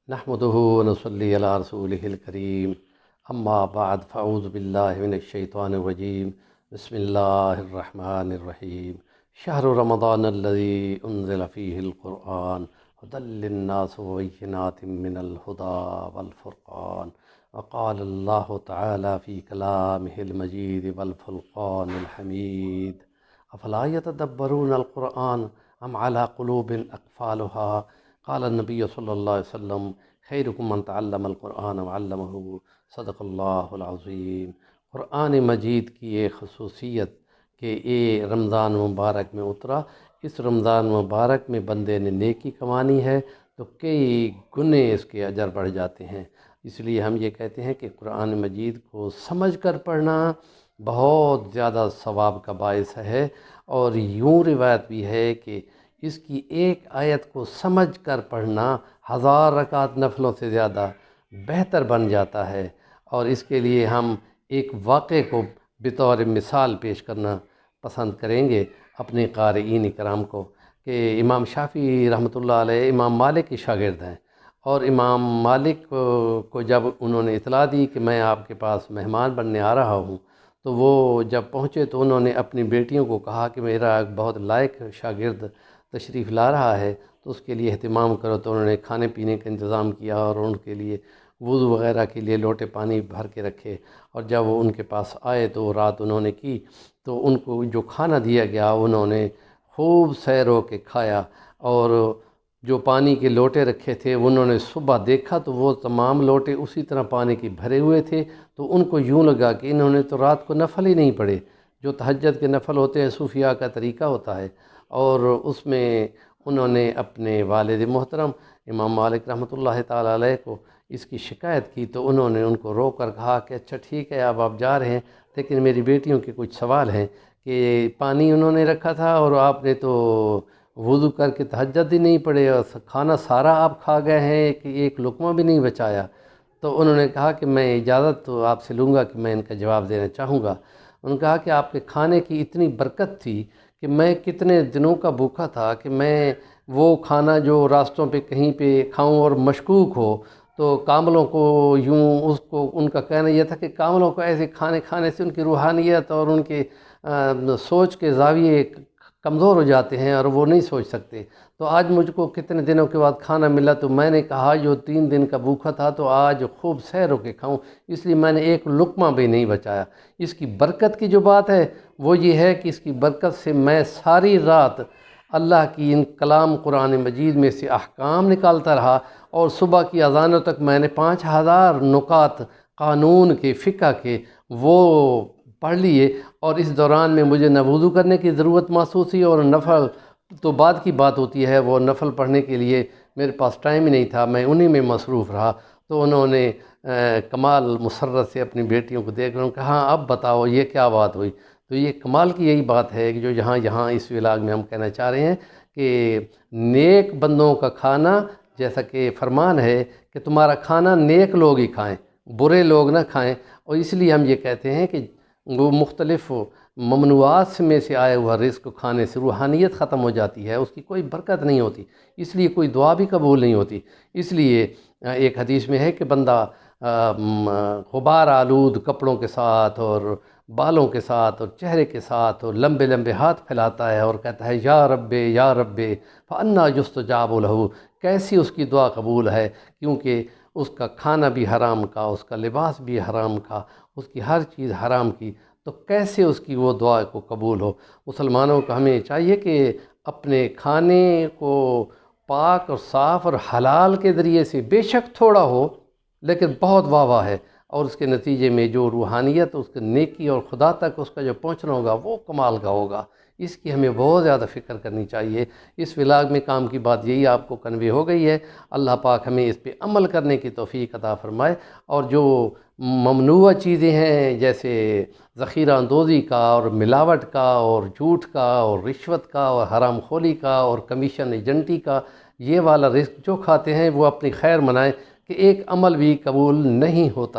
نحمده ونصلي على رسوله الكريم اما بعد فاعوذ بالله من الشیطان الرجیم بسم اللہ الرحمن الرحیم شہر رمضان الذي انزل فيه القرآن هدى للناس وبينات من الهدى والفرقان وقال الله تعالى في كلامه المجيد والفرقان الحميد افلا يتدبرون القرآن ام على قلوب اقفالها قال النبی صلی اللہ علیہ وسلم خیرکم من تعلم القرآن وعلمہ صدق اللہ العظیم۔ قرآن مجید کی یہ خصوصیت کہ یہ رمضان مبارک میں اترا، اس رمضان مبارک میں بندے نے نیکی کمانی ہے تو کئی گنے اس کے اجر بڑھ جاتے ہیں۔ اس لیے ہم یہ کہتے ہیں کہ قرآن مجید کو سمجھ کر پڑھنا بہت زیادہ ثواب کا باعث ہے، اور یوں روایت بھی ہے کہ اس کی ایک آیت کو سمجھ کر پڑھنا 1000 رکعت نفلوں سے زیادہ بہتر بن جاتا ہے۔ اور اس کے لیے ہم ایک واقعے کو بطور مثال پیش کرنا پسند کریں گے اپنے قارئین کرام کو، کہ امام شافعی رحمۃ اللہ علیہ امام مالک کے شاگرد ہیں، اور امام مالک کو جب انہوں نے اطلاع دی کہ میں آپ کے پاس مہمان بننے آ رہا ہوں، تو وہ جب پہنچے تو انہوں نے اپنی بیٹیوں کو کہا کہ میرا ایک بہت لائق شاگرد تشریف لا رہا ہے تو اس کے لیے اہتمام کرو۔ تو انہوں نے کھانے پینے کا انتظام کیا اور ان کے لیے وضو وغیرہ کے لیے لوٹے پانی بھر کے رکھے، اور جب وہ ان کے پاس آئے تو رات انہوں نے کی، تو ان کو جو کھانا دیا گیا انہوں نے خوب سیر ہو کے کھایا، اور جو پانی کے لوٹے رکھے تھے انہوں نے صبح دیکھا تو وہ تمام لوٹے اسی طرح پانی کے بھرے ہوئے تھے۔ تو ان کو یوں لگا کہ انہوں نے تو رات کو نفل ہی نہیں پڑھے، جو تہجد کے نفل ہوتے ہیں صوفیاء کا طریقہ ہوتا ہے، اور اس میں انہوں نے اپنے والد محترم امام مالک رحمۃ اللہ تعالیٰ علیہ کو اس کی شکایت کی۔ تو انہوں نے ان کو روک کر کہا کہ اچھا ٹھیک ہے، اب آپ جا رہے ہیں، لیکن میری بیٹیوں کے کچھ سوال ہیں کہ پانی انہوں نے رکھا تھا اور آپ نے تو وضو کر کے تہجد ہی نہیں پڑے، اور کھانا سارا آپ کھا گئے ہیں کہ ایک لقمہ بھی نہیں بچایا۔ تو انہوں نے کہا کہ میں اجازت تو آپ سے لوں گا کہ میں ان کا جواب دینا چاہوں گا۔ انہوں نے کہا کہ آپ کے کھانے کی اتنی برکت تھی کہ میں کتنے دنوں کا بھوکا تھا کہ میں وہ کھانا جو راستوں پہ کہیں پہ کھاؤں اور مشکوک ہو، تو کاملوں کو یوں اس کو ان کا کہنا یہ تھا کہ کاملوں کو ایسے کھانے کھانے سے ان کی روحانیت اور ان کے سوچ کے زاویے کمزور ہو جاتے ہیں اور وہ نہیں سوچ سکتے۔ تو آج مجھ کو کتنے دنوں کے بعد کھانا ملا، تو میں نے کہا جو 3 دن کا بھوکا تھا تو آج خوب سیر ہو کے کھاؤں، اس لیے میں نے ایک لقمہ بھی نہیں بچایا۔ اس کی برکت کی جو بات ہے وہ یہ ہے کہ اس کی برکت سے میں ساری رات اللہ کی ان کلام قرآن مجید میں سے احکام نکالتا رہا، اور صبح کی اذانوں تک میں نے 5000 نکات قانون کے، فقہ کے وہ پڑھ لیے، اور اس دوران میں مجھے نہ وضو کرنے کی ضرورت محسوس ہوئی، اور نفل تو بعد کی بات ہوتی ہے، وہ نفل پڑھنے کے لیے میرے پاس ٹائم ہی نہیں تھا، میں انہی میں مصروف رہا۔ تو انہوں نے کمال مسرت سے اپنی بیٹیوں کو دیکھ کر کہا ہاں اب بتاؤ یہ کیا بات ہوئی۔ تو یہ کمال کی یہی بات ہے کہ جو یہاں اس ولاگ میں ہم کہنا چاہ رہے ہیں کہ نیک بندوں کا کھانا، جیسا کہ فرمان ہے کہ تمہارا کھانا نیک لوگ ہی کھائیں، برے لوگ نہ کھائیں، اور اس لیے ہم یہ کہتے ہیں کہ وہ مختلف ممنوعات میں سے آیا ہوا رزق کھانے سے روحانیت ختم ہو جاتی ہے، اس کی کوئی برکت نہیں ہوتی، اس لیے کوئی دعا بھی قبول نہیں ہوتی۔ اس لیے ایک حدیث میں ہے کہ بندہ غبار آلود کپڑوں کے ساتھ اور بالوں کے ساتھ اور چہرے کے ساتھ اور لمبے لمبے ہاتھ پھیلاتا ہے اور کہتا ہے یا رب یا رب فانا یستجاب لہ، کیسی اس کی دعا قبول ہے، کیونکہ اس کا کھانا بھی حرام کا، اس کا لباس بھی حرام کا، اس کی ہر چیز حرام کی، تو کیسے اس کی وہ دعا کو قبول ہو۔ مسلمانوں کو ہمیں چاہیے کہ اپنے کھانے کو پاک اور صاف اور حلال کے ذریعے سے، بے شک تھوڑا ہو لیکن بہت واہ واہ ہے، اور اس کے نتیجے میں جو روحانیت، اس کے نیکی اور خدا تک اس کا جو پہنچنا ہوگا وہ کمال کا ہوگا۔ اس کی ہمیں بہت زیادہ فکر کرنی چاہیے۔ اس ولاگ میں کام کی بات یہی آپ کو کنوے ہو گئی ہے۔ اللہ پاک ہمیں اس پہ عمل کرنے کی توفیق عطا فرمائے، اور جو ممنوع چیزیں ہیں جیسے ذخیرہ اندوزی کا اور ملاوٹ کا اور جھوٹ کا اور رشوت کا اور حرام خوری کا اور کمیشن ایجنٹی کا، یہ والا رزق جو کھاتے ہیں وہ اپنی خیر منائیں کہ ایک عمل بھی قبول نہیں ہوتا۔